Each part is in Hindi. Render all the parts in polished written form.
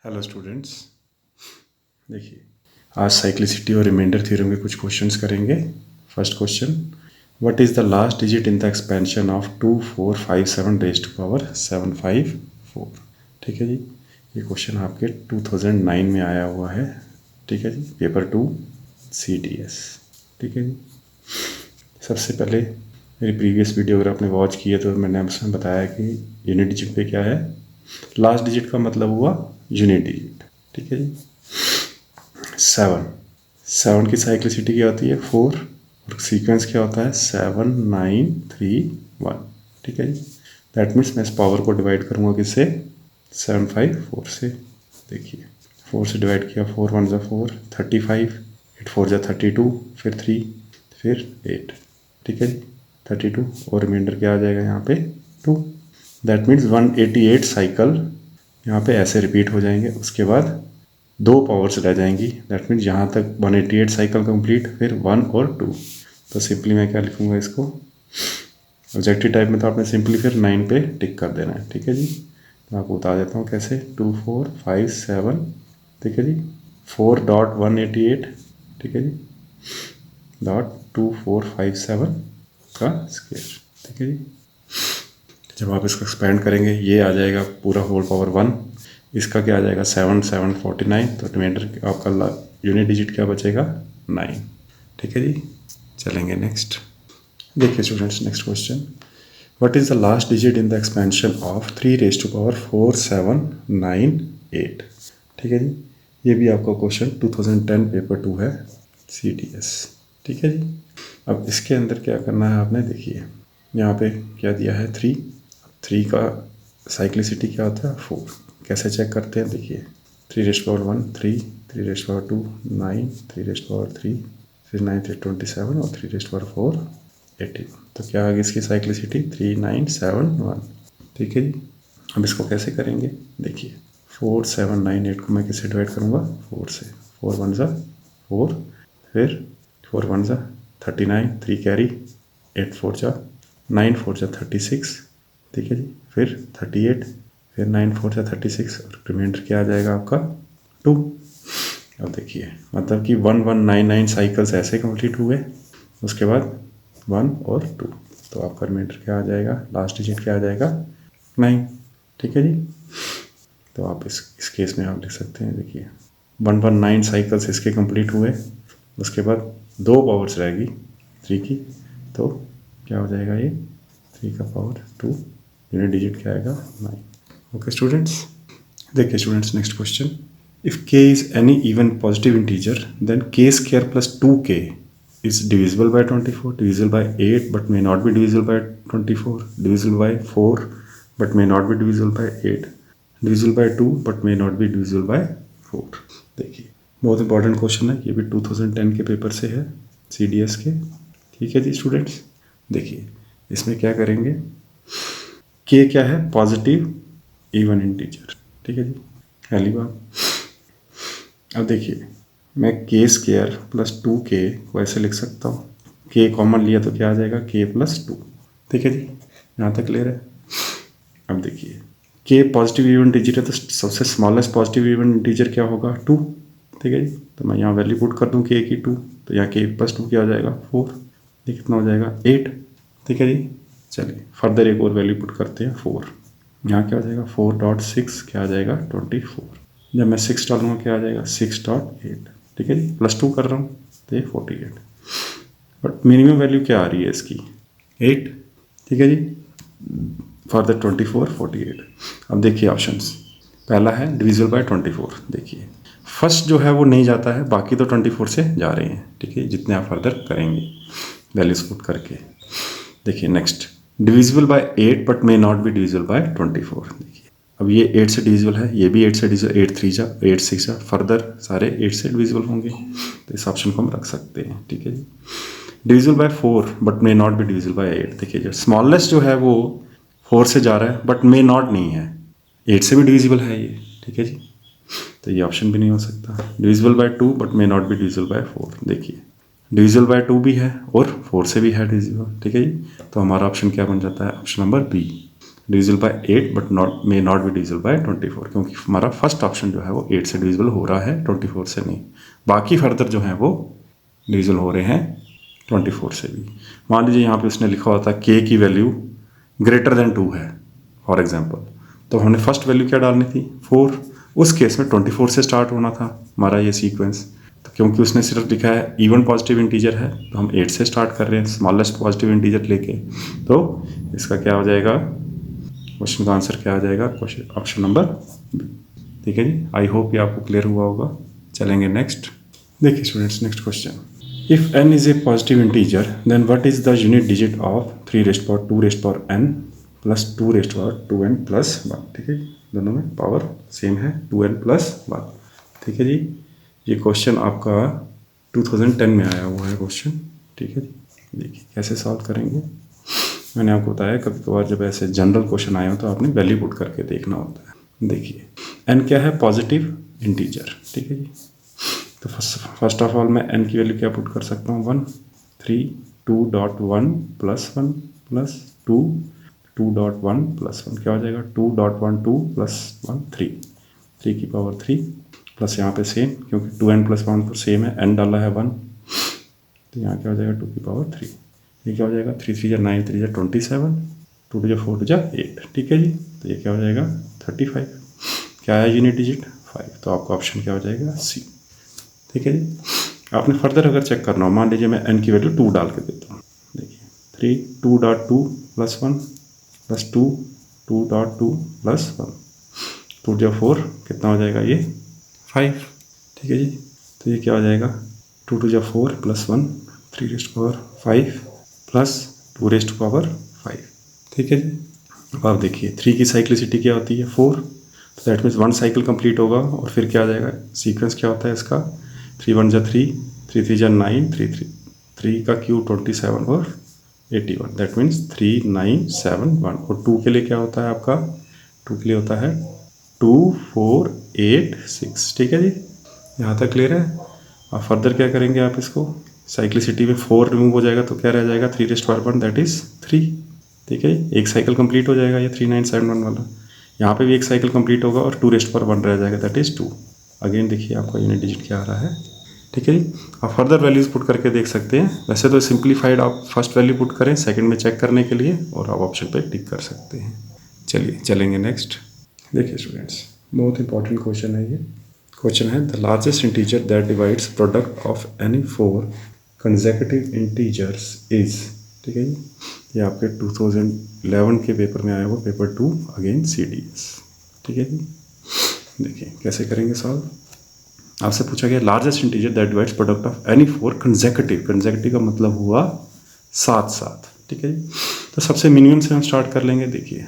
हेलो स्टूडेंट्स, देखिए आज साइक्लिसिटी और रिमाइंडर थ्योरम के कुछ क्वेश्चंस करेंगे। First question, what is the last digit in the expansion of 2457 raise to power 754। ठीक है जी, ये क्वेश्चन आपके 2009 में आया हुआ है। ठीक है जी, पेपर 2 CTS। ठीक है जी, सबसे पहले मेरी प्रीवियस वीडियो अगर आपने वॉच की है तो मैंने उसमें बताया कि यूनिट डिजिट पे क्या है। लास्ट डिजिट का मतलब हुआ यूनिट डिजिट। ठीक है जी, 7 की साइक्लिसिटी क्या होती है 4 और सीक्वेंस क्या होता है 7 9 3 1। ठीक है जी, दैट मीन्स मैं इस पावर को डिवाइड करूँगा किससे 754 से। देखिए 4 से डिवाइड किया, 4 1 ज़ा 4 35, 8 4 ज़ा 32, फिर 3, फिर 8। ठीक है जी, 32 और रिमाइंडर क्या आ जाएगा यहाँ पे 2। दैट मीन्स 188 साइकिल यहाँ पे ऐसे रिपीट हो जाएंगे। उसके बाद 2 पावर्स रह जाएंगी। दैट मीन्स यहाँ तक 188 साइकिल कंप्लीट, फिर 1 और 2। तो सिंपली मैं क्या लिखूँगा इसको, ऑब्जेक्टिव टाइप में तो आपने सिंपली फिर 9 पे टिक कर देना है। ठीक है जी, मैं आपको बता देता हूँ कैसे। 2 4 5 7, ठीक है जी, 4.188, ठीक है जी, डॉट 2457 का स्क्वायर। ठीक है जी, जब आप इसको एक्सपेंड करेंगे ये आ जाएगा पूरा होल पावर 1। इसका क्या आ जाएगा 7 749, तो रिमाइंडर आपका यूनिट डिजिट क्या बचेगा 9। ठीक है जी, चलेंगे नेक्स्ट। देखिए students, next question, what is the last digit in the expansion of 3 raise to power 4 7 9 8। ठीक है जी, ये भी आपका क्वेश्चन 2010 पेपर 2 है CTS। ठीक है जी, अब इसके अंदर क्या करना है आपने, देखिए यहाँ पे क्या दिया है 3 का साइक्लिसिटी क्या होता है 4। कैसे चेक करते हैं, देखिए 3 raise to power 1 3, 3 raise to power 2 9, 3 raise to power 3, फिर 9 3 27 और 3 रेज़ टू पावर 4 18। तो क्या आ गई इसकी साइक्लिसिटी 3 9 7 1। ठीक है जी, अब इसको कैसे करेंगे, देखिए 4 7 9 8 को मैं किससे डिवाइड करूँगा 4 से। 4 1 ज़ा 4, फिर 4 1 ज़ा 39, 3 कैरी, 8 4 ज़ा 9 4 ज़ा 36। ठीक है जी, फिर 38, फिर 9 4 ज़ा 36 और रिमाइंडर क्या आ जाएगा आपका 2। अब देखिए मतलब कि 1 1 9 9 साइकिल्स ऐसे कंप्लीट हुए, उसके बाद 1 और 2, तो आपका रिमाइंडर क्या आ जाएगा, लास्ट डिजिट क्या आ जाएगा 9। ठीक है जी, तो आप इस केस में आप लिख सकते हैं, देखिए 1 1 9 साइकिल्स इसके कंप्लीट हुए, उसके बाद 2 पावर्स रहेगी 3 की, तो क्या हो जाएगा ये 3 का पावर 2, यूनिट डिजिट क्या आएगा 9। ओके स्टूडेंट्स, देखिए students next question, if k is any even positive integer then k square plus 2k is divisible by 24, divisible by 8 but may not be divisible by 24, divisible by 4 but may not be divisible by 8, divisible by 2 but may not be divisible by 4। देखिए बहुत इंपॉर्टेंट क्वेश्चन है, ये भी 2010 के पेपर से है CDS के। ठीक है जी स्टूडेंट्स, देखिए इसमें क्या करेंगे, k क्या है पॉजिटिव इवन इंटीजर। ठीक है जी, पहली बात। अब देखिए मैं k स्क्वायर प्लस 2k को ऐसे लिख सकता हूँ, k कॉमन लिया तो क्या आ जाएगा k प्लस 2। ठीक है जी, यहाँ तक क्लियर है। अब देखिए k पॉजिटिव इवन इंटीजर है तो सबसे स्मॉलेस्ट पॉजिटिव इवन इंटीजर क्या होगा 2। ठीक है जी, तो मैं यहाँ वैल्यू पुट कर दूँ k की 2, तो यहाँ k प्लस 2 क्या हो जाएगा 4, ये कितना हो जाएगा 8। ठीक है जी, चलिए फर्दर एक और वैल्यू पुट करते हैं 4, यहाँ क्या हो जाएगा 4.6 क्या आ जाएगा 24। जब मैं 6 डालूंगा क्या आ जाएगा 6.8। ठीक है जी, प्लस 2 कर रहा हूँ तो ये 48, बट मिनिमम वैल्यू क्या आ रही है इसकी 8। ठीक है जी, फॉर द 24 48। अब देखिए ऑप्शंस, पहला है डिविजिबल बाय 24। देखिए फर्स्ट जो है वो नहीं जाता है, बाकी तो 24 से जा रहे हैं। ठीक है, जितने आप फर्दर करेंगे वैल्यूज पुट करके। देखिए next, divisible by 8 but may not be divisible by 24। देखिए अब ये 8 से डिविजिबल है, ये भी 8 से डिविजिबल, 8 3 जा 8 6 जा, फर्दर सारे 8 से डिविजिबल होंगे, तो इस ऑप्शन को हम रख सकते हैं। ठीक है जी, divisible by 4 but may not be divisible by 8। देखिए जो स्मॉलेस्ट जो है वो 4 से जा रहा है बट मे नॉट नहीं है, 8 से भी डिविजिबल है ये। ठीक है जी, तो ये ऑप्शन भी नहीं हो सकता। Divisible by 2 but may not be divisible by 4। देखिए डिविजिबल बाय 2 भी है और 4 से भी है डिविजिबल। ठीक है जी, तो हमारा ऑप्शन क्या बन जाता है, option number B. Divisible by 8 but may not be divisible by 24, क्योंकि हमारा फर्स्ट ऑप्शन जो है वो 8 से डिविजिबल हो रहा है, 24 से नहीं। बाकी फर्दर जो है वो डिविजिबल हो रहे हैं 24 से भी। मान लीजिए यहाँ पे उसने लिखा होता है k की वैल्यू ग्रेटर देन 2 है फॉर एग्जांपल, तो हमने फर्स्ट वैल्यू क्या डालनी थी 4। उस केस में 24 से स्टार्ट होना था हमारा ये सीक्वेंस, तो क्योंकि उसने सिर्फ लिखा है इवन पॉजिटिव इंटीजर है तो हम 8 से स्टार्ट कर रहे हैं स्मॉलेस्ट पॉजिटिव इंटीजर लेके। तो इसका क्या हो जाएगा, क्वेश्चन का आंसर क्या आ जाएगा, क्वेश्चन ऑप्शन नंबर बी। ठीक है जी, आई होप ये आपको क्लियर हुआ होगा। चलेंगे नेक्स्ट। देखिए students, next question, if n is a positive integer then what is the unit digit of 3 raised power 2 raised power n plus 2 raised power 2n plus 1। ठीक है, दोनों में पावर सेम है 2n प्लस 1। ठीक है जी, ये क्वेश्चन आपका 2010 में आया हुआ है क्वेश्चन। ठीक है जी, देखिए कैसे सॉल्व करेंगे। मैंने आपको बताया कभी कभार जब ऐसे जनरल क्वेश्चन आए हो तो आपने वैल्यू पुट करके देखना होता है। देखिए n क्या है, पॉजिटिव इंटीजर। ठीक है जी, तो फर्स्ट ऑफ ऑल मैं n की वैल्यू क्या पुट कर सकता हूँ 1 3 2.1 प्लस 1 प्लस 2 2.1 प्लस 1 क्या हो जाएगा 2.1 2 प्लस 1 3 3 की पावर 3 प्लस यहाँ पे सेम क्योंकि 2n प्लस 1 तो सेम है, n डाला है 1 तो यहाँ क्या हो जाएगा 2 की पावर 3। ये क्या हो जाएगा 3 3 जा 9 3 जा 27 2 2 जा 4 2 जा 8। ठीक है जी, तो ये क्या हो जाएगा 35। क्या है यूनिट डिजिट 5, तो आपका ऑप्शन क्या हो जाएगा सी। ठीक है जी, आपने फर्दर अगर चेक करना हो, मान लीजिए मैं n की वैल्यू 2 डाल के देता हूँ। देखिए 3 2.2 प्लस 1 प्लस 2 2.2 प्लस 1 2 जा 4 कितना हो जाएगा ये 5। ठीक है जी, तो ये क्या हो जाएगा 2 2 जा 4 plus 1 3 raised power 5 plus 2 raised power 5। ठीक है जी, अब आप देखिए 3 की साइक्लिसिटी क्या होती है 4, तो दैट मीन्स 1 साइकिल कंप्लीट होगा और फिर क्या आ जाएगा सीक्वेंस क्या होता है इसका 3 1 जा 3 3 3 जा 9 3 3 3 का क्यूब 27 और 81 दैट मीन्स 3 9 7 1। और 2 के लिए क्या होता है आपका 2 के लिए होता है 2 4 8 6। ठीक है जी, यहाँ तक क्लियर है। अब फर्दर क्या करेंगे आप इसको साइक्लिसिटी में 4 रिमूव हो जाएगा तो क्या रह जाएगा 3 रेस्ट पावर 1 दैट इज 3। ठीक है, एक साइकिल कंप्लीट हो जाएगा ये 3971 वाला। यहाँ पे भी एक साइकिल कंप्लीट होगा और 2 रेस्ट पावर 1 रह जाएगा दैट इज 2। अगेन देखिए आपका यूनिट डिजिट क्या आ रहा है। ठीक है जी, आप फर्दर वैल्यूज पुट करके देख सकते हैं। वैसे तो सिंप्लीफाइड आप फर्स्ट वैल्यू पुट करें सेकंड में चेक करने के लिए और आप ऑप्शन पे टिक कर सकते हैं। चलिए चलेंगे नेक्स्ट। देखिए स्टूडेंट्स, बहुत इंपॉर्टेंट क्वेश्चन है ये। क्वेश्चन है the largest integer that divides product of any 4 consecutive integers is. ठीक है जी, ये आपके 2011 के पेपर में आया हुआ पेपर 2 अगेन CDS। ठीक है जी, देखिए कैसे करेंगे सॉल्व। आपसे पूछा गया largest integer that divides product of any 4 consecutive. Consecutive का मतलब हुआ साथ साथ। ठीक है जी, तो सबसे मिनिमम से हम स्टार्ट कर लेंगे। देखिए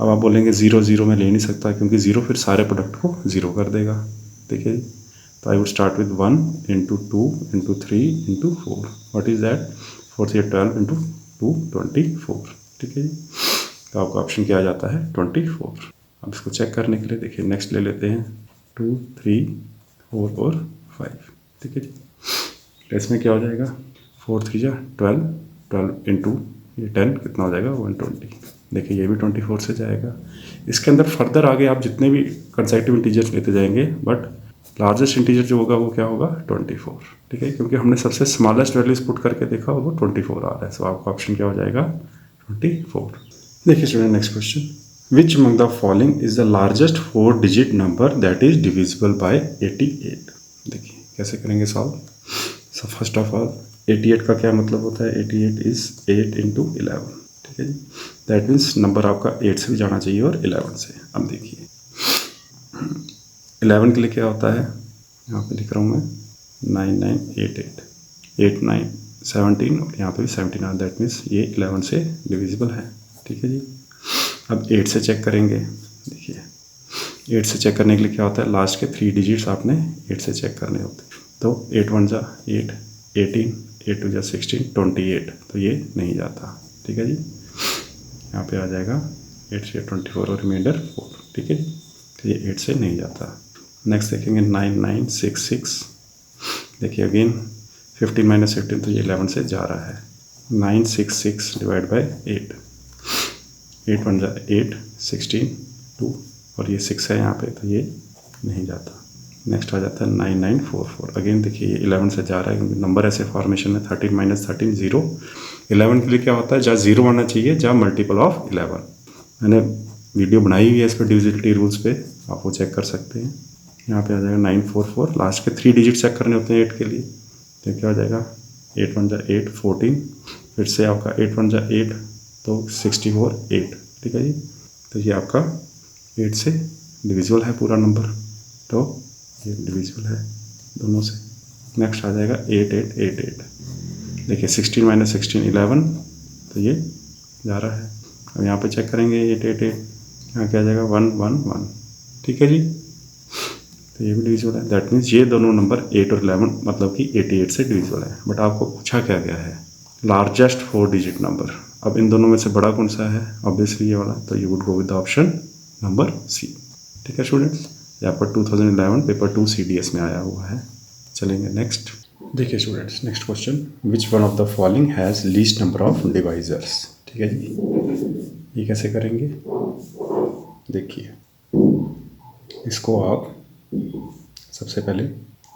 अब आप बोलेंगे 0 0 में ले नहीं सकता क्योंकि 0 फिर सारे प्रोडक्ट को 0 कर देगा। ठीक है जी, तो I would start with 1 into 2 into 3 into 4 what is that 4 से 12 इंटू 2 24। ठीक है जी, तो आपका ऑप्शन क्या आ जाता है 24। अब इसको चेक करने के लिए देखिए नेक्स्ट ले लेते हैं 2 3 4 और 5। ठीक है जी, तो इसमें क्या हो जाएगा 4 3 जा 12 12 इंटू ये 10 कितना हो जाएगा 120। देखिए ये भी 24 से जाएगा। इसके अंदर फर्दर आगे आप जितने भी कंसेक्यूटिव इंटीजर्स लेते जाएंगे बट लार्जेस्ट इंटीजर जो होगा वो क्या होगा 24। ठीक है, क्योंकि हमने सबसे स्मॉलेस्ट वैल्यूज पुट करके देखा और वो 24 आ रहा है। सो आपका ऑप्शन क्या हो जाएगा 24। देखिए student next question, which among the following is the largest 4 digit number that is divisible by 88। देखिए कैसे करेंगे solve. So first of all 88 का क्या मतलब होता है 88 इज 8 इंटू 11। ठीक है जी, दैट मीन्स नंबर आपका 8 से भी जाना चाहिए और 11 से। अब देखिए 11 के लिए क्या होता है, यहाँ पे लिख रहा हूँ मैं 9988 8 9 17 और यहाँ पे भी 17 है दैट मीन्स ये 11 से डिविजिबल है। ठीक है जी, अब 8 से चेक करेंगे। देखिए 8 से चेक करने के लिए क्या होता है लास्ट के 3 डिजिट्स आपने 8 से चेक करने होते हैं। तो 8 1 जा 8 18 8 2 जा 16 28 तो ये नहीं जाता। ठीक है जी, यहाँ पे आ जाएगा 8 से 24 और रिमाइंडर 4। ठीक है जी, तो ये 8 से नहीं जाता। नेक्स्ट देखेंगे 9966। देखिए अगेन 15 माइनस 15 तो ये 11 से जा रहा है। 966 डिवाइड बाय 8 8 1 जा 8, 16, 2 और ये 6 है यहाँ पे तो ये नहीं जाता। नेक्स्ट आ जाता है 9944। अगेन देखिए ये 11 से जा रहा है क्योंकि नंबर ऐसे फॉर्मेशन में 13 माइनस 13 0। 11 के लिए क्या होता है, जहाँ 0 आना चाहिए, जहाँ मल्टीपल ऑफ 11। मैंने वीडियो बनाई हुई है इस पर डिविजिबिलिटी रूल्स पे, आप वो चेक कर सकते हैं। यहाँ पे आ जाएगा 944। लास्ट के 3 डिजिट चेक करने होते हैं 8 के लिए, तो क्या हो जाएगा 8 1 जा 8, 14, फिर से आपका 8 1 जा 8 तो 64 8। ठीक है जी, तो ये आपका 8 से डिविजिबल है पूरा नंबर, तो ये डिविजिबल है दोनों से। नेक्स्ट आ जाएगा 8 8 8 8। देखिए 16 माइनस 16 11, तो ये जा रहा है। अब यहाँ पे चेक करेंगे 8 8 8, यहाँ क्या आ जाएगा 1 1 1। ठीक है जी, तो ये भी डिविजिबल है। दैट मीन्स ये दोनों नंबर 8 और 11 मतलब कि 88 से डिविजिबल है। बट आपको पूछा क्या गया है, लार्जेस्ट 4 डिजिट नंबर। अब इन दोनों में से बड़ा कौन सा है, ऑब्वियसली ये वाला, तो you would go with the option number C. ठीक है स्टूडेंट्स, ये आपका 2011 पेपर 2 CDS में आया हुआ है। चलेंगे नेक्स्ट। देखिए students, next question, which one of the following has least number of divisors. ठीक है जी, ये कैसे करेंगे, देखिए इसको आप सबसे पहले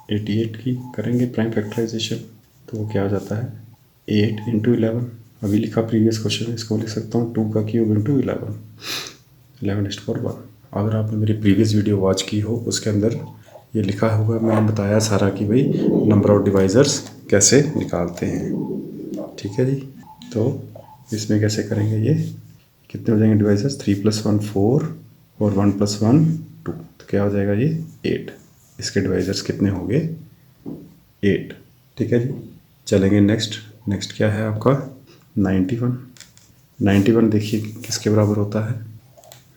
88 की करेंगे प्राइम फैक्टराइजेशन, तो वो क्या हो जाता है 8 इंटू 11। अभी लिखा प्रीवियस क्वेश्चन, इसको लिख सकता हूँ 2 का क्यूब इंटू 11, 11^1। अगर आपने मेरी प्रीवियस वीडियो वॉच की हो उसके अंदर ये लिखा होगा, मैंने बताया सारा कि भाई नंबर ऑफ डिवाइजर्स कैसे निकालते हैं। ठीक है जी, तो इसमें कैसे करेंगे, ये कितने हो जाएंगे डिवाइजर्स, 3 + 1 4 और 1 + 1 2, तो क्या हो जाएगा ये 8। इसके डिवाइजर्स कितने होंगे 8। ठीक है जी, चलेंगे नेक्स्ट। नेक्स्ट क्या है आपका 91। 91 देखिए किसके बराबर होता है,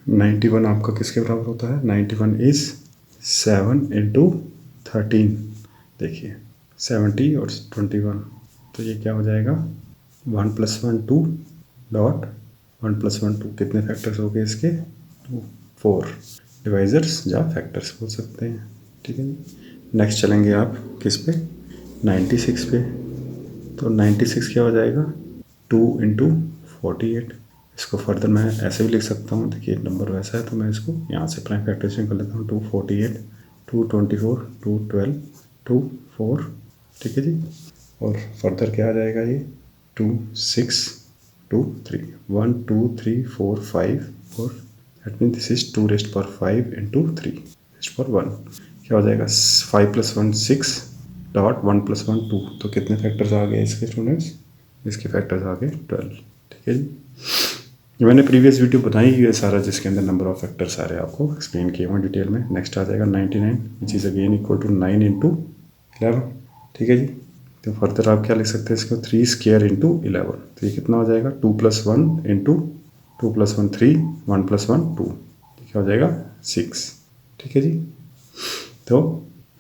91 आपका किसके बराबर होता है, 91 इज़ 7 × 13। देखिए 70 और 21, तो ये क्या हो जाएगा 1 + 1 2 डॉट 1 + 1 2। कितने फैक्टर्स हो गए इसके 2 4 डिवाइजर्स या फैक्टर्स बोल सकते हैं। ठीक है जी, नेक्स्ट चलेंगे आप किस पे 96 पे। तो 96 क्या हो जाएगा 2 × 48। इसको फर्दर मैं ऐसे भी लिख सकता हूँ, देखिए नंबर वैसा है तो मैं इसको यहाँ से प्राइम फैक्टराइजेशन कर लेता हूँ 248 224 212 2 4। ठीक है जी, और फर्दर क्या आ जाएगा ये 2 6 2 3 1 2 3 4 5 और that mean this is 2⁵ into 3⁵1। क्या हो जाएगा 5 + 1 6 डॉट 1 + 1 2। तो कितने फैक्टर्स आ गए इसके स्टूडेंट्स, इसके फैक्टर्स आ गए 12। ठीक है जी, मैंने प्रीवियस वीडियो बनाई हुई है सारा, जिसके अंदर नंबर ऑफ फैक्टर सारे आपको एक्सप्लेन किए हुए डिटेल में। नेक्स्ट आ जाएगा 99 which is again equal to 9 × 11। ठीक है जी, तो फर्दर आप क्या लिख सकते हैं इसको 3² × 11। तो ये कितना हो जाएगा 2 + 1 × 2 + 1 3 1 + 1 2, क्या हो जाएगा 6। ठीक है जी, तो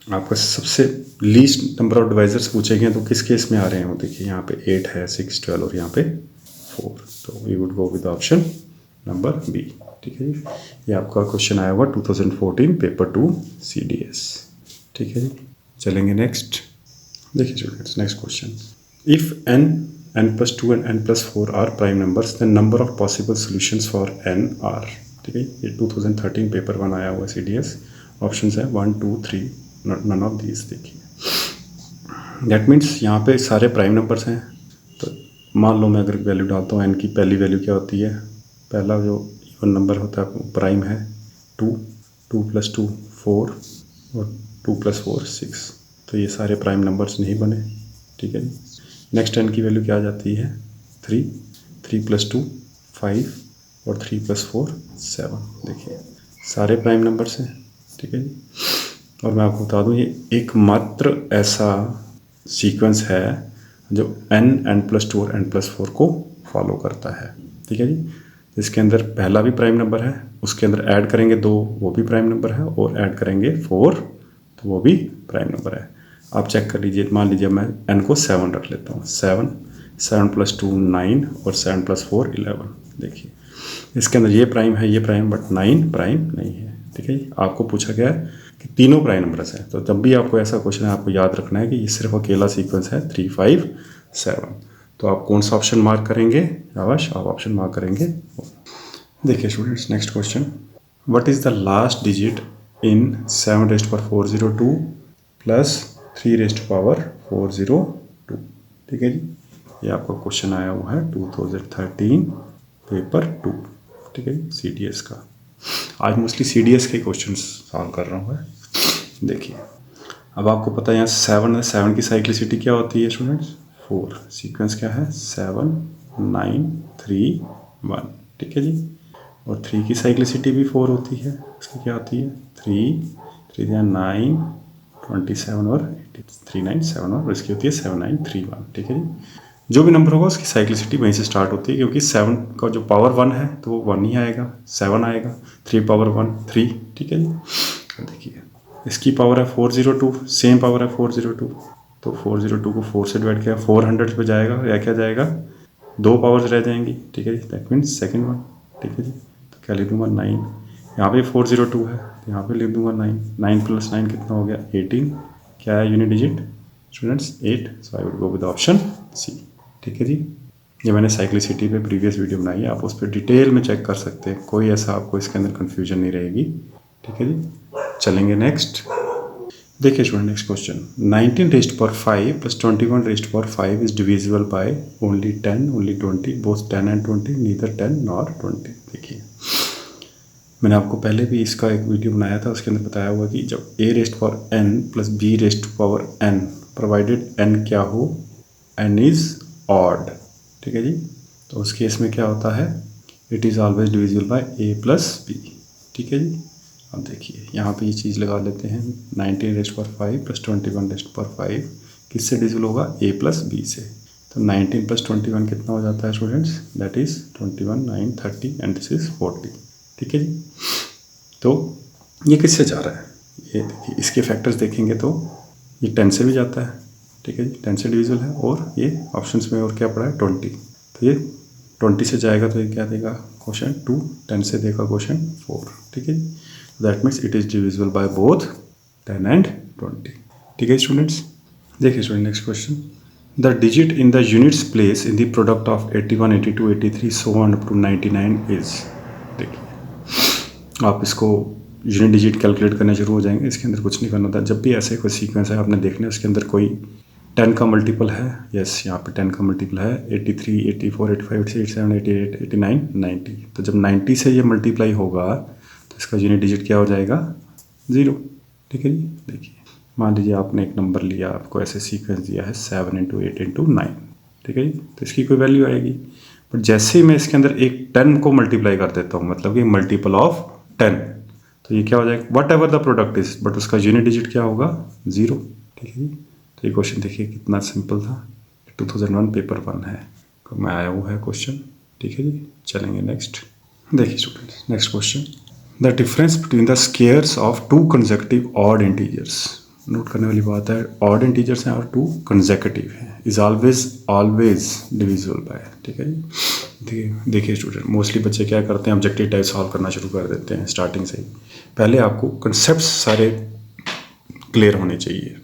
आपका सबसे लीस्ट नंबर ऑफ डिवाइजर्स पूछेंगे तो किस केस में आ रहे हैं, देखिए यहाँ पे 8 है 6 12 और यहाँ पे 4, तो we would go with option number B. ठीक है जी, ये आपका क्वेश्चन आया हुआ 2014 पेपर 2 CDS। ठीक है जी, चलेंगे नेक्स्ट। देखिए students, next question, if n n+2 and n+4 are prime numbers then number of possible solutions for n are. ठीक है, ये 2013 पेपर 1 आया हुआ CDS। ऑप्शंस है 1 2 3, नन ऑफ दीज। देखिए दैट मीन्स यहाँ पे सारे प्राइम नंबर्स हैं, तो मान लो मैं अगर वैल्यू डालता हूँ n की, पहली वैल्यू क्या होती है, पहला जो इवन नंबर होता है वो प्राइम है 2 2 + 2 4 और 2 + 4 6, तो ये सारे प्राइम नंबर्स नहीं बने। ठीक है, नेक्स्ट n की वैल्यू क्या आ जाती है 3 3 + 2 5 और 3 + 4 7। देखिए सारे प्राइम नंबर्स हैं। ठीक है जी, और मैं आपको बता दूं ये एकमात्र ऐसा सीक्वेंस है जो n n+2 और n+4 को फॉलो करता है। ठीक है जी, इसके अंदर पहला भी प्राइम नंबर है, उसके अंदर ऐड करेंगे 2 वो भी प्राइम नंबर है, और ऐड करेंगे 4 तो वो भी प्राइम नंबर है। आप चेक कर लीजिए, मान लीजिए मैं n को 7 रख लेता हूँ, 7 7 + 2 9 और 7 + 4 11। देखिए इसके अंदर ये प्राइम है, ये प्राइम, बट 9 प्राइम नहीं है। ठीक है जी, आपको पूछा गया है कि तीनों प्राइम नंबर्स हैं, तो जब भी आपको ऐसा क्वेश्चन है आपको याद रखना है कि ये सिर्फ अकेला सीक्वेंस है 3 5 7। तो आप कौन सा ऑप्शन मार्क करेंगे, आवाश आप ऑप्शन मार्क करेंगे देखिए students, next question, what is the last digit in 7^402 plus 3^402? ठीक है जी, ये आपका क्वेश्चन आया हुआ है 2013 पेपर 2, ठीक है जी, CDS का। आज मोस्टली CDS के क्वेश्चन सॉल्व कर रहा हूँ मैं। देखिए, अब आपको पता है यहाँ 7 है, 7 की साइक्लिसिटी क्या होती है स्टूडेंट्स? 4। सीक्वेंस क्या है? 7 9 3 1, ठीक है जी। और 3 की साइक्लिसिटी भी 4 होती है, इसकी क्या होती है? 3 3 9 27 और 397, और इसकी होती है 7931, ठीक है जी। जो भी नंबर होगा उसकी साइक्लिसिटी वहीं से स्टार्ट होती है, क्योंकि 7 का जो पावर 1 है तो वो 1 ही आएगा, 7 आएगा, 3 पावर 1 3, ठीक है जी। देखिए, इसकी पावर है 402, सेम पावर है 402, तो 402 को 4 से डिवाइड किया 400 पे जाएगा, या क्या जाएगा? 2 पावर्स रह जाएंगी, ठीक है जी, दैट मीन्स सेकेंड वन, ठीक है जी। तो क्या लिख दूंगा? 9। यहाँ पे 402 है, तो यहाँ पे लिख दूंगा 9। 9 + 9 कितना हो गया? 18। क्या है unit digit students? 8। So I would go with option C, ठीक है जी। ये मैंने साइक्लिसिटी पे प्रीवियस वीडियो बनाई है, आप उस पर डिटेल में चेक कर सकते हैं, कोई ऐसा आपको इसके अंदर कन्फ्यूजन नहीं रहेगी, ठीक है जी। चलेंगे नेक्स्ट। देखिए student, next question, 19^5 + 21^5 is divisible by only 10, only 20, both 10 and 20, neither 10 nor 20। देखिए, मैंने आपको पहले भी इसका एक वीडियो बनाया था, उसके अंदर बताया हुआ कि जब a⁴n + b⁴n प्रोवाइडेड n क्या हो? n इज ऑड, ठीक है जी। तो उस केस में क्या होता है? It is always divisible by a + b, ठीक है जी। अब देखिए, यहाँ पे ये चीज़ लगा लेते हैं, 19^5 + 21^5 किससे डिविजिबल होगा? a + b से। तो 19 + 21 कितना हो जाता है students? That is 21 9 30 and this is 40, ठीक है जी। तो ये किससे जा रहा है? ये देखिए, इसके फैक्टर्स देखेंगे तो ये 10 से भी जाता है, ठीक है जी, 10 से डिविजिबल है, और ये ऑप्शंस में और क्या पड़ा है? 20। तो ये 20 से जाएगा तो ये क्या देगा? क्वेश्चन 2। 10 से देगा क्वेश्चन 4, ठीक है जी। That means it is divisible by both 10 and 20, ठीक है स्टूडेंट्स। देखिए student, next question, the digit in the units place in the product of 81 82 83 so on up to 99 is. देखिए, आप इसको यूनिट डिजिट कैलकुलेट करने शुरू हो जाएंगे, इसके अंदर कुछ नहीं करना था। जब भी ऐसे कोई सीक्वेंस है आपने देखना है, उसके अंदर कोई 10 का मल्टीपल है, यस यहाँ पे 10 का मल्टीपल है, 83 84 85 86 87 88 89 90। तो जब 90 से ये मल्टीप्लाई होगा तो इसका यूनिट डिजिट क्या हो जाएगा? 0, ठीक है जी। देखिए, मान लीजिए आपने एक नंबर लिया, आपको ऐसे सीक्वेंस दिया है 7 × 8 × 9, ठीक है जी, तो इसकी कोई वैल्यू आएगी। बट जैसे ही मैं इसके अंदर एक 10 को मल्टीप्लाई कर देता हूँ, मतलब कि मल्टीपल ऑफ 10, तो ये क्या हो जाएगा? What ever the product is, but उसका यूनिट डिजिट क्या होगा? 0, ठीक है जी। तो ये क्वेश्चन देखिए कितना सिंपल था, 2001 पेपर 1 है, तो मैं आया हुआ है क्वेश्चन, ठीक है जी। चलेंगे नेक्स्ट। देखिए students, next question, the difference between the squares of 2 consecutive odd integers. Note करने वाली बात है, ऑड इंटीजर्स हैं और 2 कंसेक्यूटिव हैं, इज ऑलवेज डिविजिबल बाय, ठीक है जी। देखिए स्टूडेंट, मोस्टली बच्चे क्या करते हैं, ऑब्जेक्टिव टाइप सॉल्व करना शुरू कर देते हैं स्टार्टिंग से ही। पहले आपको कंसेप्ट सारे क्लियर होने चाहिए।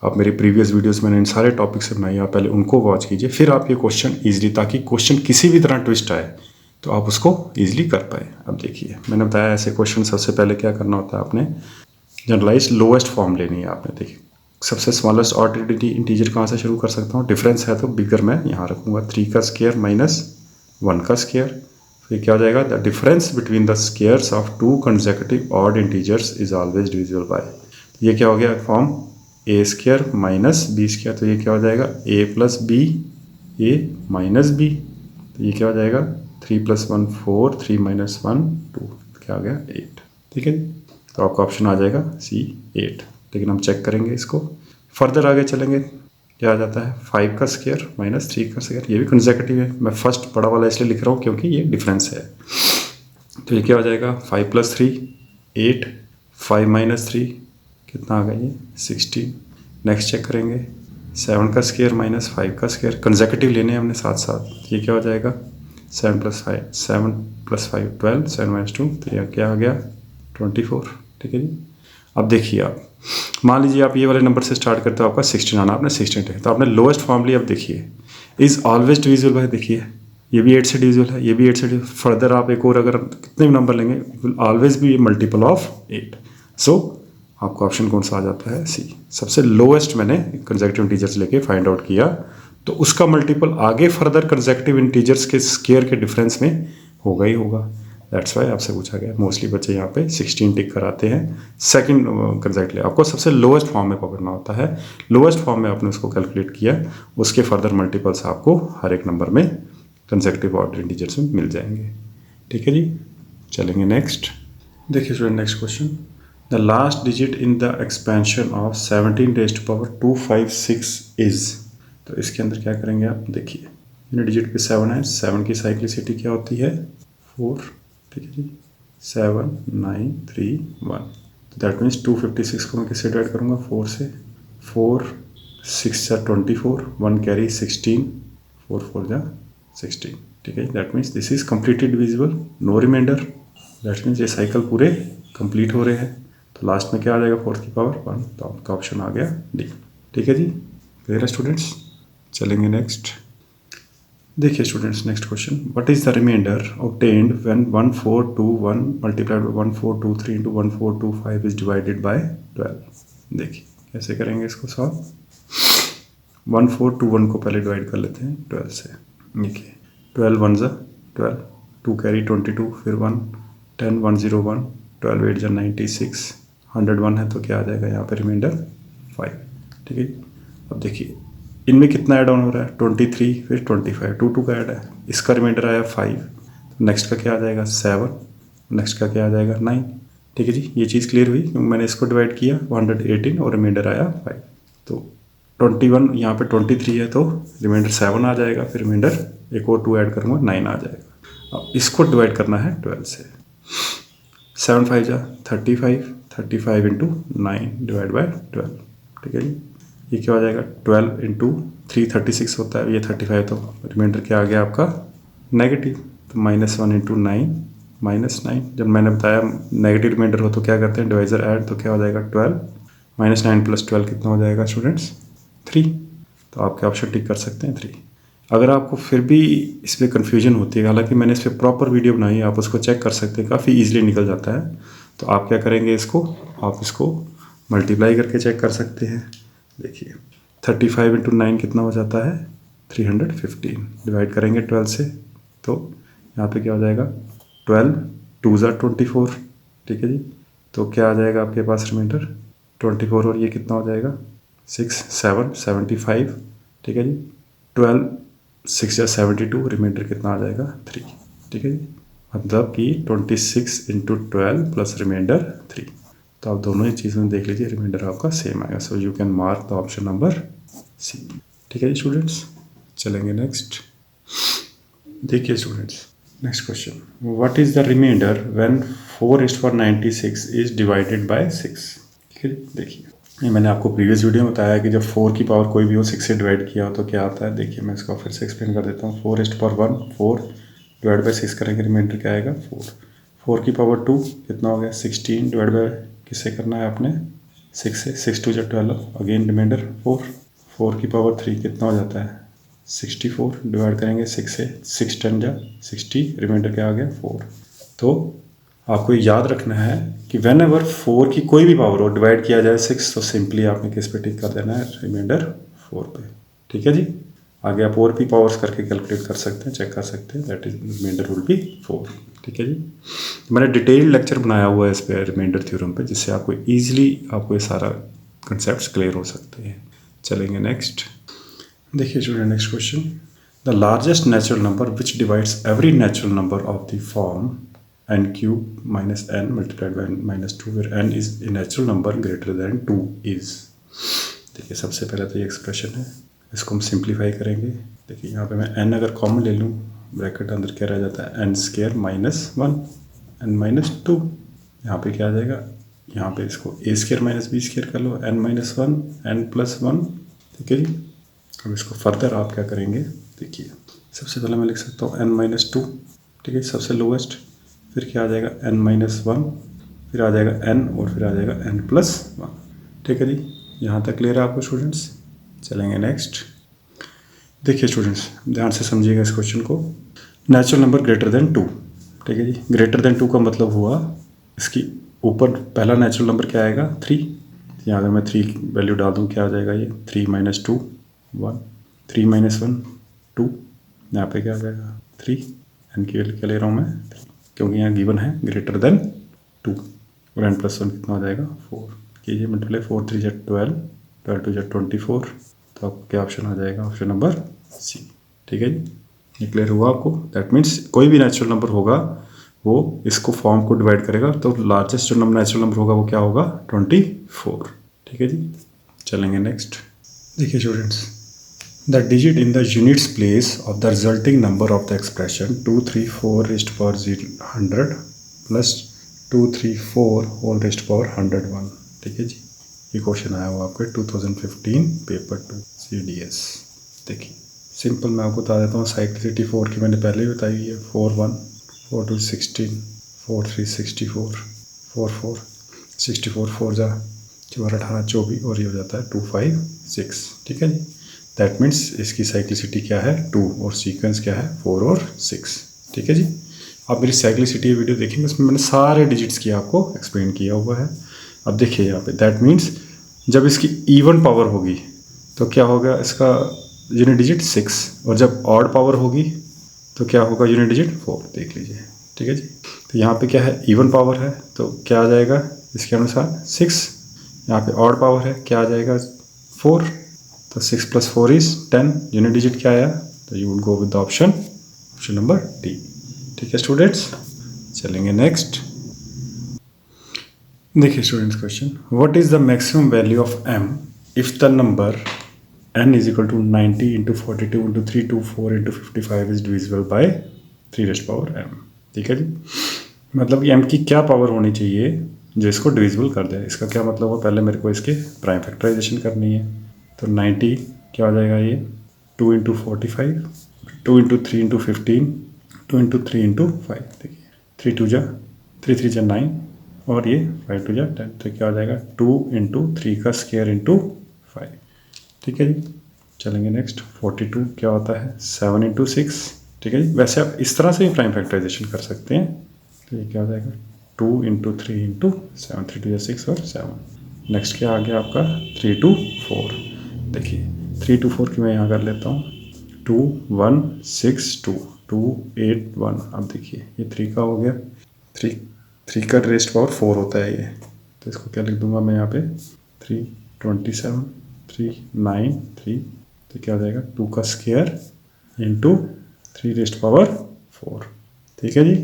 आप मेरी प्रीवियस वीडियोस में इन सारे टॉपिक से बनाइए, आप पहले उनको वॉच कीजिए, फिर आप ये क्वेश्चन ईजिली, ताकि क्वेश्चन किसी भी तरह ट्विस्ट आए तो आप उसको ईजिली कर पाए। अब देखिए, मैंने बताया ऐसे क्वेश्चन सबसे पहले क्या करना होता है, आपने जनरलाइज लोएस्ट फॉर्म लेनी है आपने। देखिए, सबसे स्मॉलेस्ट ऑर्डर इंटीजर कहाँ से शुरू कर सकता हूँ? डिफरेंस है तो बिगर मैं यहाँ रखूँगा, 3 का स्क्वायर माइनस 1 का स्क्वायर, फिर क्या हो जाएगा? The difference between the squares of 2 consecutive odd integers is always divisible by. ये क्या हो गया फॉर्म? a² माइनस b², तो ये क्या हो जाएगा? a + b, a minus b, तो ये क्या हो जाएगा? 3 + 1 4, 3 - 1 2, क्या आ गया? 8, ठीक है। तो आपका ऑप्शन आ जाएगा C 8। लेकिन हम चेक करेंगे इसको, फर्दर आगे चलेंगे, क्या आ जाता है? 5 का स्क्वायर माइनस 3 का स्क्वायर, ये भी कंसेक्यूटिव है। मैं फर्स्ट बड़ा वाला इसलिए लिख रहा हूँ क्योंकि ये डिफरेंस है। तो ये क्या हो जाएगा? 5 + 3 8, 5 - 3 कितना आ गया? ये 16। नेक्स्ट चेक करेंगे, 7 का स्क्वायर माइनस 5 का स्क्वायर, कंसेक्यूटिव लेने हैं हमने साथ साथ। ये क्या हो जाएगा? 7 + 5 12, 7 - 2, तो यह क्या आ गया? 24, ठीक है जी। अब देखिए, आप मान लीजिए आप ये वाले नंबर से स्टार्ट करते हो, आपका 16 आना, आपने 16 है, तो आपने लोएस्ट फॉर्म लिया। अब देखिए, इज़ ऑलवेज डिविजिबल बाय, देखिए ये भी 8 से डिविजिबल है, ये भी 8 से डिविजिबल। फर्दर आप एक और अगर कितने भी नंबर लेंगे, it will always be multiple of 8। सो आपका ऑप्शन कौन सा आ जाता है? सी। सबसे लोएस्ट मैंने कंसेक्यूटिव इंटीजर्स लेके फाइंड आउट किया, तो उसका मल्टीपल आगे फर्दर कंसेक्यूटिव इंटीजर्स के स्क्वायर के डिफरेंस में होगा ही होगा। दैट्स वाई आपसे पूछा गया। मोस्टली बच्चे यहाँ पे 16 टिक कराते हैं सेकंड कंसेक्यूटिव। आपको सबसे लोएस्ट फॉर्म में पकड़ना होता है, लोएस्ट फॉर्म में आपने उसको कैलकुलेट किया, उसके फर्दर मल्टीपल्स आपको हर एक नंबर में कंसेक्यूटिव ऑर्डर इंटीजर्स में मिल जाएंगे। ठीक है जी, चलेंगे नेक्स्ट। देखिए student, next question. The last digit in the expansion of 17 raised to power 256 is. तो इसके अंदर क्या करेंगे आप? देखिए इन डिजिट पे 7 है, 7 की साइक्लिसिटी क्या होती है? 4। ठीक है जी, 7 9 3 1। तो दैट मीन्स 256 को मैं किससे डिवाइड करूँगा? 4 से। 4 6 जा 24, 1 कैरी 16, 4 4 जा 16। ठीक है, that means this is completely divisible, no reminder. That means ये साइकिल पूरे कंप्लीट हो रहे हैं। तो लास्ट में क्या आ जाएगा? 4 की पावर 1। तो आपका ऑप्शन आ गया डी। ठीक है जी, क्लियर है स्टूडेंट्स? चलेंगे नेक्स्ट। देखिए students, next question. What is the reminder obtained when 1421 multiplied by 1423 into 1425 is divided by 12? देखिए कैसे करेंगे इसको सॉल्व। 1421 को पहले डिवाइड कर लेते हैं 12 से। देखिए 12 1 जा 12, 2 कैरी 22, फिर 1 10 101, 12 8 जा 96, 101 है तो क्या आ जाएगा यहाँ पे? रिमाइंडर 5। ठीक है, अब देखिए इनमें कितना ऐड ऑन हो रहा है? 23 फिर 25, 2 का ऐड है। इसका रिमाइंडर आया 5, नेक्स्ट का क्या आ जाएगा? 7, नेक्स्ट का क्या आ जाएगा? 9। ठीक है जी, ये चीज़ क्लियर हुई क्योंकि मैंने इसको डिवाइड किया 118 और रिमाइंडर आया 5। तो 21 यहाँ पे 23 है तो रिमाइंडर 7 आ जाएगा, फिर रिमाइंडर एक और 2 ऐड करूँगा 9 आ जाएगा। अब इसको डिवाइड करना है 12 से। 7 5 जा 35, 35 इंटू 9 डिवाइड बाय 12। ठीक है जी, ये क्या हो जाएगा? 12 इंटू 3 36 होता है, ये 35, तो रिमाइंडर क्या आ गया आपका? नेगेटिव। तो -1 इंटू 9 -9। जब मैंने बताया नेगेटिव रिमाइंडर हो तो क्या करते हैं? डिवाइजर ऐड, तो क्या हो जाएगा? 12 -9 + 12 कितना हो जाएगा स्टूडेंट्स? 3। तो आपके ऑप्शन टिक कर सकते हैं 3। अगर आपको फिर भी इस पर कन्फ्यूजन होती है, हालांकि मैंने इस पर प्रॉपर वीडियो बनाई है, आप उसको चेक कर सकते हैं, काफ़ी ईजिली निकल जाता है। तो आप क्या करेंगे? इसको आप इसको मल्टीप्लाई करके चेक कर सकते हैं। देखिए 35 इंटू 9 कितना हो जाता है? 315। डिवाइड करेंगे 12 से तो यहाँ पे क्या हो जाएगा? 12 2 जा 24। ठीक है जी, तो क्या आ जाएगा आपके पास रिमाइंडर? 24, और ये कितना हो जाएगा? 6 7 75। ठीक है जी, 12 6 या 72, रिमाइंडर कितना आ जाएगा? 3। ठीक है जी, मतलब कि 26 इंटू 12 प्लस रिमाइंडर 3। तो आप दोनों ही चीज़ में देख लीजिए, रिमाइंडर आपका सेम आएगा। So you can mark the option number C. ठीक है जी स्टूडेंट्स, चलेंगे नेक्स्ट। देखिए students, next question. What is the reminder when 4:96 is divided by 6? ठीक है, देखिए ये मैंने आपको प्रीवियस वीडियो में बताया कि जब 4 की पावर कोई भी हो 6 से डिवाइड किया हो तो क्या आता है। देखिए मैं इसको फिर से एक्सप्लेन कर देता हूँ। 4:1 4 डिवाइड बाय 6 करेंगे, रिमाइंडर क्या आएगा? 4। 4 की पावर 2 कितना हो गया? 16 डिवाइड बाय किससे करना है आपने? 6 से। 6 2 जा 12, अगेन रिमाइंडर 4। 4 की पावर 3 कितना हो जाता है? 64 डिवाइड करेंगे 6 से। 6 10 जा 60, रिमाइंडर क्या आ गया? 4। तो आपको याद रखना है कि वेन एवर 4 की कोई भी पावर हो डिवाइड किया जाए 6, तो सिंपली आपने किस पे टिक कर देना है? रिमाइंडर 4 पे। ठीक है जी, आगे आप और भी पावर्स करके कैलकुलेट कर सकते हैं, चेक कर सकते हैं। That is reminder will be 4। ठीक है जी, मैंने डिटेल लेक्चर बनाया हुआ है इस पे रिमाइंडर थ्योरम पे, जिससे आपको ईजिली आपको ये सारा कंसेप्ट क्लियर हो सकते हैं। चलेंगे नेक्स्ट। देखिए student, next question. The largest natural number which divides every natural number of the form n cube minus n multiplied by -2 where n is a natural number greater than 2 is। देखिए सबसे पहले तो ये एक्सप्रेशन है, इसको हम सिंप्लीफाई करेंगे। देखिए यहाँ पे मैं n अगर कॉमन ले लूँ, ब्रैकेट अंदर क्या रह जाता है? n² -1 n -2। यहाँ पे क्या आ जाएगा? यहाँ पे इसको a² -b² कर लो, n -1 n + 1। ठीक है जी, अब इसको फर्दर आप क्या करेंगे? देखिए सबसे पहले मैं लिख सकता हूँ n -2। ठीक है, सबसे लोवेस्ट। फिर क्या आ जाएगा? n -1, फिर आ जाएगा n, और फिर आ जाएगा n + 1। ठीक है जी, यहाँ तक क्लियर है आपको स्टूडेंट्स? चलेंगे नेक्स्ट। देखिए स्टूडेंट्स, ध्यान से समझिएगा इस क्वेश्चन को। नेचुरल नंबर ग्रेटर देन 2, ठीक है जी। ग्रेटर देन 2 का मतलब हुआ इसकी ऊपर पहला नेचुरल नंबर क्या आएगा 3, यहाँ अगर मैं 3 वैल्यू डाल दूँ क्या आ जाएगा ये 3 माइनस 2 1, 3 माइनस 1 2, यहाँ पे क्या आ जाएगा 3, एन की वैल्यू क्या ले रहा हूँ मैं 3, क्योंकि यहाँ गिवन है ग्रेटर देन 2, और एन प्लस 1 कितना हो जाएगा 4, कीजिए मल्टीप्लाई 4 3 × 12, 12 2 × 24, तो आपको क्या ऑप्शन आ जाएगा ऑप्शन नंबर सी, ठीक है जी। ये क्लियर हुआ आपको? दैट मीन्स कोई भी नेचुरल नंबर होगा वो इसको फॉर्म को डिवाइड करेगा, तो लार्जेस्ट जो नेचुरल नंबर होगा वो क्या होगा 24, ठीक है जी। चलेंगे नेक्स्ट। देखिए students, the digit in the units place of the resulting number of the expression 234 raised power 100 plus 234 whole raised power 101, ठीक है जी। ये क्वेश्चन आया हुआ आपके 2015 पेपर 2 CDS। देखिए सिंपल मैं आपको बता देता हूँ, साइक्लिसिटी 4 की मैंने पहले ही बताई हुई है, 4 1 4 2 16 4 3 64 4 4 64 4 जा 4 18 24 और ये हो जाता है 2 5 6, ठीक है जी। दैट मीन्स इसकी साइक्लिसिटी क्या है 2 और सीक्वेंस क्या है 4 और 6, ठीक है जी। आप मेरी साइक्लिसिटी वीडियो देखेंगे, उसमें मैंने सारे डिजिट्स की आपको एक्सप्लेन किया हुआ है। अब देखिए यहाँ पे दैट मीन्स जब इसकी इवन पावर होगी तो क्या होगा इसका यूनिट डिजिट 6, और जब ऑड पावर होगी तो क्या होगा यूनिट डिजिट 4, देख लीजिए, ठीक है जी। तो यहाँ पे क्या है इवन पावर है तो क्या आ जाएगा इसके अनुसार 6, यहाँ पे ऑड पावर है क्या आ जाएगा 4, तो 6 + 4 = 10, यूनिट डिजिट क्या आया, तो you would go with the option number D, ठीक है स्टूडेंट्स। चलेंगे नेक्स्ट। देखिए students question, what is the maximum value of m if the number n is equal to 90 × 42 × 324 × 55 is divisible by 3⁻m, ठीक है जी। मतलब कि m की क्या पावर होनी चाहिए जो इसको डिविजिबल कर दे। इसका क्या मतलब हो, पहले मेरे को इसके प्राइम फैक्टराइजेशन करनी है, तो 90 क्या हो जाएगा ये 2 × 45, 2 × 3 × 15, 2 × 3 × 5, देखिए 3 2 जा 3 3 जा 9 और ये 5 2 जा 10, तो क्या हो जाएगा 2 × 3 का स्क्वायर × 5, ठीक है जी। चलेंगे नेक्स्ट। 42 क्या होता है 7 × 6, ठीक है जी। वैसे आप इस तरह से भी प्राइम फैक्टराइजेशन कर सकते हैं, तो ये क्या हो जाएगा 2 × 3 × 7, 3 2 6 और 7। नेक्स्ट क्या आ गया आपका 3 2 4, देखिए 3 2 4 की मैं यहाँ कर लेता हूँ 2 1 6 2 2 8 1। अब देखिए ये 3 का हो गया, 3 का रेज़्ड पावर 4 होता है ये, तो इसको क्या लिख दूंगा मैं यहाँ पे 3 27 3 9 3, तो क्या हो जाएगा 2 का स्क्वायर × 3 रेज़्ड पावर 4, ठीक है जी।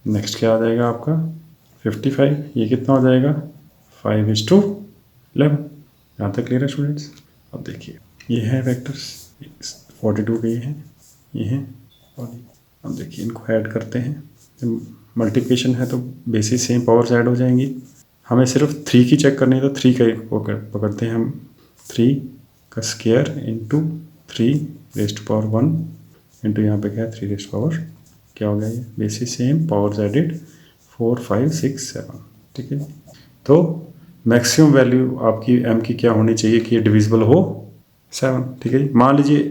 नेक्स्ट क्या आ जाएगा आपका 55, ये कितना हो जाएगा 5:11। यहाँ तक क्लियर है स्टूडेंट्स। अब देखिए ये है वेक्टर्स 42 के ये हैं और अब देखिए इनको ऐड करते हैं, मल्टीप्लिकेशन है तो बेसिक सेम पावर्स ऐड हो जाएंगी। हमें सिर्फ 3 की चेक करनी है, तो 3 का पकड़ते हैं हम, 3 का स्क्वायर × 3 रेज़्ड पावर 1 इंटू यहाँ पे क्या है 3 रेज़्ड पावर, क्या हो गया ये बेसिक सेम पावर्स एडेड 4 5 6 7, ठीक है। तो मैक्सिमम वैल्यू आपकी m की क्या होनी चाहिए कि ये डिविजिबल हो 7, ठीक है। मान लीजिए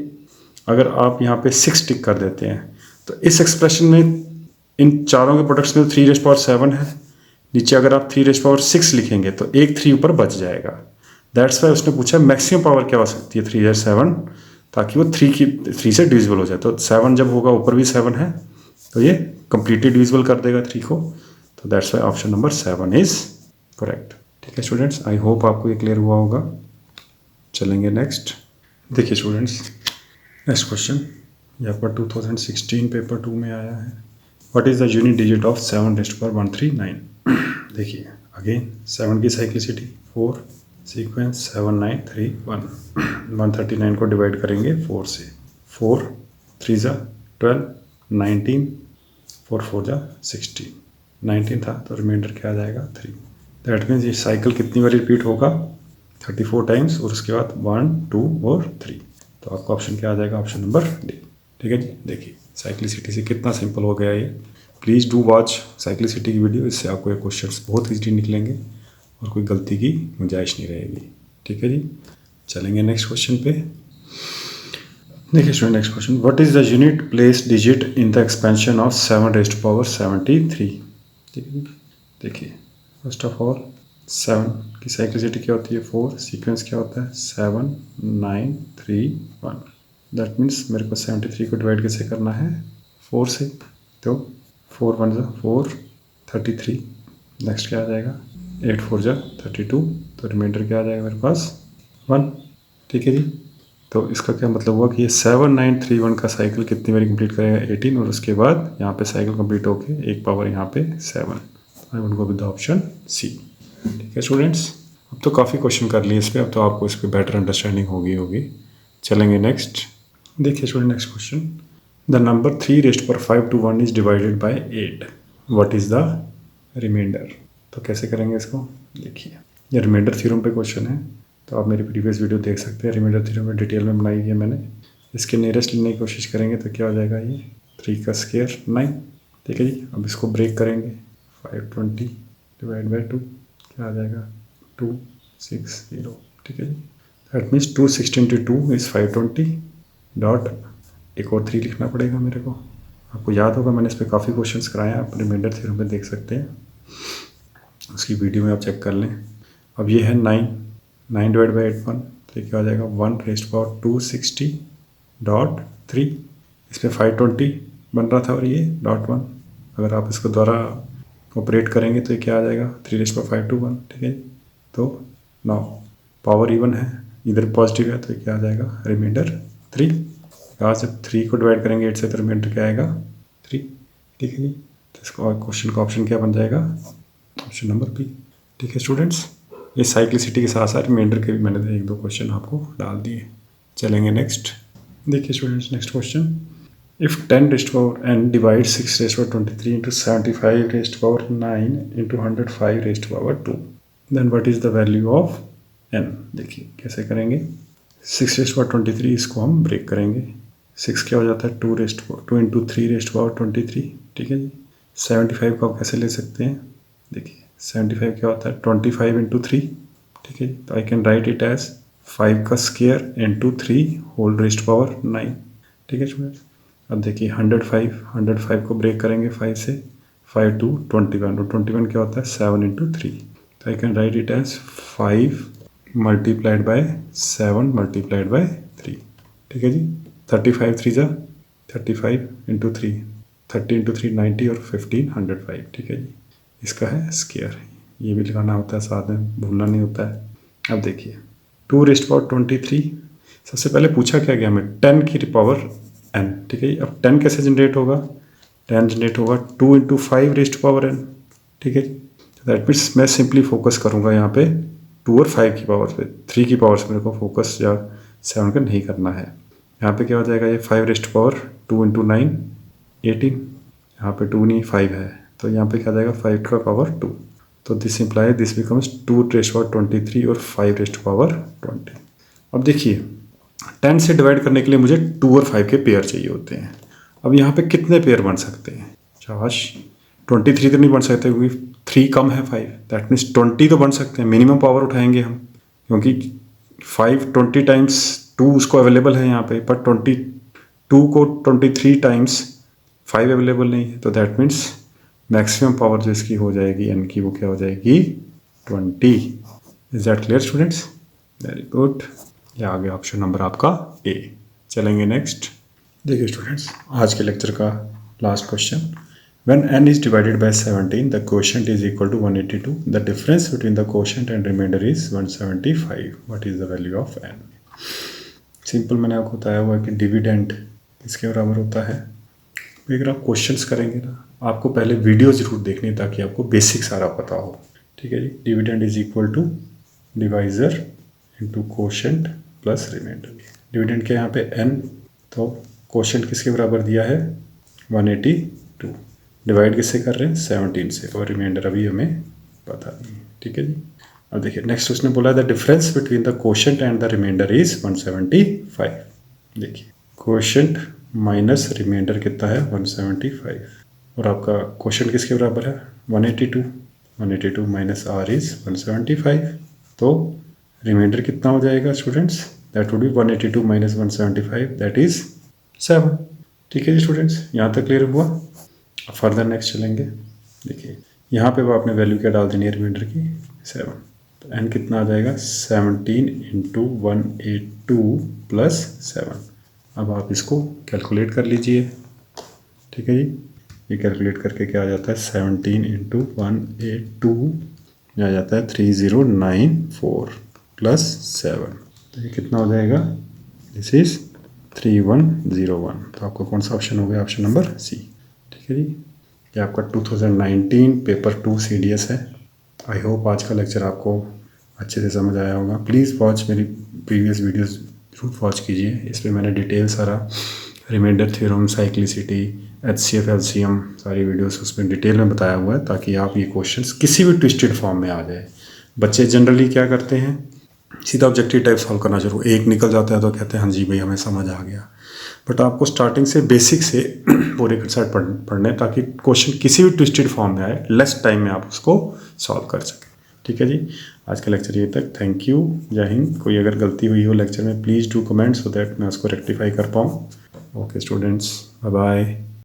अगर आप यहाँ पे 6 टिक कर देते हैं, तो इस एक्सप्रेशन में इन चारों के प्रोडक्ट्स में 3 रेज़्ड पावर 7 है, नीचे अगर आप 3 रेज़्ड पावर 6 लिखेंगे तो एक 3 ऊपर बच जाएगा। दैट्स वाई उसने पूछा मैक्सिमम पावर क्या हो सकती है 3 या 7, ताकि वो 3 से डिविजिबल हो जाए। तो 7 जब होगा ऊपर भी 7 है तो ये कंप्लीटली डिविजिबल कर देगा 3 को, तो that's why option number 7 is correct, ठीक है स्टूडेंट्स। आई होप आपको ये क्लियर हुआ होगा। चलेंगे नेक्स्ट। देखिए स्टूडेंट्स नेक्स्ट क्वेश्चन ये आपका 2016 पेपर 2 में आया है। What is the unit digit of 7 raised power 139। देखिए अगेन 7 की साइक्लिसिटी 4, सीक्वेंस 7 9 3 1, 139 को डिवाइड करेंगे 4 से, 4 3 जा 12, 19 4 4 जा 16, 19 था तो रिमाइंडर क्या आ जाएगा 3। दैट मीन्स ये साइकिल कितनी बार रिपीट होगा 34 टाइम्स, और उसके बाद 1 2 और 3, तो आपका ऑप्शन क्या आ जाएगा ऑप्शन नंबर डी, ठीक है जी। देखिए साइक्लिसिटी से कितना सिंपल हो गया ये। प्लीज़ डू वॉच साइक्लिसिटी की वीडियो, इससे आपको ये क्वेश्चंस बहुत ईजी निकलेंगे और कोई गलती की गुंजाइश नहीं रहेगी, ठीक है जी। चलेंगे नेक्स्ट क्वेश्चन पे। देखिए student next question, what is the unit place digit in the expansion of 7⁻73। ठीक है, देखिए फर्स्ट ऑफ ऑल 7 की साइक्लिसिटी क्या होती है 4, सीक्वेंस क्या होता है 7 9 3 1। दैट मीन्स मेरे को 73 को डिवाइड कैसे करना है 4 से, तो 4 1 जा 4 33, नेक्स्ट क्या आ जाएगा 8 4 जा 32, तो रिमाइंडर क्या आ जाएगा मेरे पास 1। ठीक है जी, तो इसका क्या मतलब हुआ कि ये 7 9 3 1 का साइकिल कितनी बारी कंप्लीट करेगा 18, और उसके बाद यहाँ पे साइकिल कंप्लीट होके एक पावर यहाँ पे 7। I would go with the option C. ठीक है स्टूडेंट्स, अब तो काफ़ी क्वेश्चन कर लिए इस पर, अब तो आपको इस पर बेटर अंडरस्टैंडिंग होगी। चलेंगे नेक्स्ट। देखिए student next question, the number 3⁵ is divided by 8, what is the reminder. तो कैसे करेंगे इसको, देखिए ये रिमाइंडर थ्योरम पे क्वेश्चन है, तो आप मेरी प्रीवियस वीडियो देख सकते हैं, रिमाइंडर थ्योरम में डिटेल में बनाई है मैंने। इसके नियरेस्ट लेने की कोशिश करेंगे तो क्या हो जाएगा ये 3 का स्क्वायर 9। ठीक है जी, अब इसको ब्रेक करेंगे 520 डिवाइड बाई 2 क्या आ जाएगा 260। ठीक है जी, दैट मीन्स 260 × 2 इज़ 520 डॉट एक और 3 लिखना पड़ेगा मेरे को। आपको याद होगा मैंने इस पर काफ़ी क्वेश्चन कराए हैं, आप रिमाइंडर थ्योरम पे देख सकते हैं, उसकी वीडियो में आप चेक कर लें। अब ये है 9 डिवाइड बाई 8 1, तो क्या हो जाएगा 1⁻260 डॉट 3, इस पर 520 बन रहा था और ये डॉट 1, अगर आप इसको द्वारा ऑपरेट करेंगे तो ये क्या आ जाएगा 3⁵521। ठीक है, तो 9 पावर इवन है, इधर पॉजिटिव है, तो ये क्या आ जाएगा रिमाइंडर 3। यहाँ से 3 को डिवाइड करेंगे 8 से तो रिमाइंडर क्या आएगा 3। ठीक है जी, तो इसको क्वेश्चन का ऑप्शन क्या बन जाएगा ऑप्शन नंबर बी। ठीक है स्टूडेंट्स, ये साइक्लिसिटी के साथ साथ रिमाइंडर के भी मैंने 1-2 क्वेश्चन आपको डाल दिए। चलेंगे नेक्स्ट। देखिए students next question, if 10⁻n divide 6⁻23 into 75�9 into 105⁻2 then what is the value of n। देखिए कैसे करेंगे, 6⁻23 इसको हम ब्रेक करेंगे, 6 क्या हो जाता है 2 इंटू 3⁻23। ठीक है जी, 75 को आप कैसे ले सकते हैं, देखिए 75 क्या होता है 25 इंटू 3। ठीक है, तो I can write it as 5 का square into 3 whole raised power 9। ठीक है स्टूडेंट्स, अब देखिए 105 को ब्रेक करेंगे 5 से, 5 2 21, और 21 क्या होता है 7 इंटू 3, तो I can write it as 5 multiplied by 7 multiplied by 3। ठीक है जी, 35 3 जा 35 इंटू 3, 30 इंटू 3 90 और 15 105। ठीक है जी, इसका है स्क्वायर, ये भी लगाना होता है साथ में, भूलना नहीं होता है। अब देखिए 2⁻23, सबसे पहले पूछा क्या गया हमें 10 की पावर n। ठीक है, अब 10 कैसे जनरेट होगा, 10 जनरेट होगा 2 इंटू 5⁻n। ठीक है, दैट मीन्स मैं सिंपली फोकस करूँगा यहाँ पे 2 और 5 की पावर पे, 3 की पावर से मेरे को फोकस या 7 का नहीं करना है। यहाँ पे क्या हो जाएगा ये 5⁻2 इंटू 9 18, यहाँ पे 2 नहीं 5 है, तो यहाँ पे क्या आ जाएगा 5 का पावर 2, तो दिस इम्प्लाई दिस बिकम्स 2⁻23 और 5⁻20। अब देखिए 10 से डिवाइड करने के लिए मुझे 2 और 5 के पेयर चाहिए होते हैं। अब यहाँ पे कितने पेयर बन सकते हैं, शाबाश, 23 तो नहीं बन सकते क्योंकि 3 कम है 5, दैट मीन्स 20 तो बन सकते हैं, मिनिमम पावर उठाएंगे हम, क्योंकि 5 20 टाइम्स 2 उसको अवेलेबल है यहाँ पे, पर 22 को 23 टाइम्स 5 अवेलेबल नहीं है, तो दैट मीन्स मैक्सिमम पावर जो इसकी हो जाएगी n की वो क्या हो जाएगी 20। Is that clear students, very good, ये आ गया ऑप्शन नंबर आपका ए। चलेंगे नेक्स्ट। देखिए स्टूडेंट्स, आज के लेक्चर का last question, when n is divided by 17 the quotient is equal to 182, the difference between the quotient and reminder is 175, what is the value of n। Simple मैंने आपको बताया हुआ है कि डिविडेंड किसके बराबर होता है। अगर आप क्वेश्चंस करेंगे ना, आपको पहले वीडियो जरूर देखनी है ताकि आपको बेसिक सारा पता हो। ठीक है जी, dividend is equal to divisor into quotient plus remainder. Dividend के यहाँ पे n, तो क्वोशिएंट किसके बराबर दिया है 182, डिवाइड किससे कर रहे हैं 17 से, और रिमाइंडर अभी हमें पता नहीं है। ठीक है जी, अब देखिए नेक्स्ट उसने बोला the difference between the quotient and the reminder is 175। देखिए क्वोशिएंट माइनस रिमाइंडर कितना है 175, और आपका क्वोशिएंट किसके बराबर है 182 माइनस r इज 175, तो रिमाइंडर कितना हो जाएगा students? That would be 182 minus 175, that is 7। ठीक है जी स्टूडेंट्स, यहाँ तक क्लियर हुआ। अब फर्दर नेक्स्ट चलेंगे। देखिए यहाँ पे वो आपने वैल्यू क्या डाल देनी है रिमाइंडर की? 7। तो एन कितना आ जाएगा? 17 इंटू 182 प्लस 7। अब आप इसको कैलकुलेट कर लीजिए। ठीक है जी, ये कैलकुलेट करके क्या आ जाता है? 17 इंटू 182 आ जाता है 3094 प्लस 7। तो ये कितना हो जाएगा? This is 3101। तो आपका कौन सा ऑप्शन हो गया? Option number C. ठीक है जी, ये आपका 2019 पेपर 2 CDS है। आई होप आज का लेक्चर आपको अच्छे से समझ आया होगा। प्लीज़ वॉच मेरी प्रीवियस वीडियोस जरूर वॉच कीजिए। इस पर मैंने डिटेल सारा reminder theorem, cyclicity, HCF, LCM सारी वीडियोस उसमें डिटेल में बताया हुआ है, ताकि आप ये क्वेश्चंस किसी भी ट्विस्टेड फॉर्म में आ जाए। बच्चे जनरली क्या करते हैं, सीधा ऑब्जेक्टिव टाइप सॉल्व करना शुरू, एक निकल जाता है तो कहते हैं हाँ जी भाई हमें समझ आ गया। बट आपको स्टार्टिंग से बेसिक से पूरे कंसेप्ट पढ़ने, ताकि क्वेश्चन किसी भी ट्विस्टेड फॉर्म में आए, लेस टाइम में आप उसको सॉल्व कर सकें। ठीक है जी, आज का लेक्चर ये तक। थैंक यू, जय हिंद। कोई अगर गलती हुई हो लेक्चर में, please do comment so that मैं उसको रेक्टिफाई कर पाऊँ। Okay students, bye bye.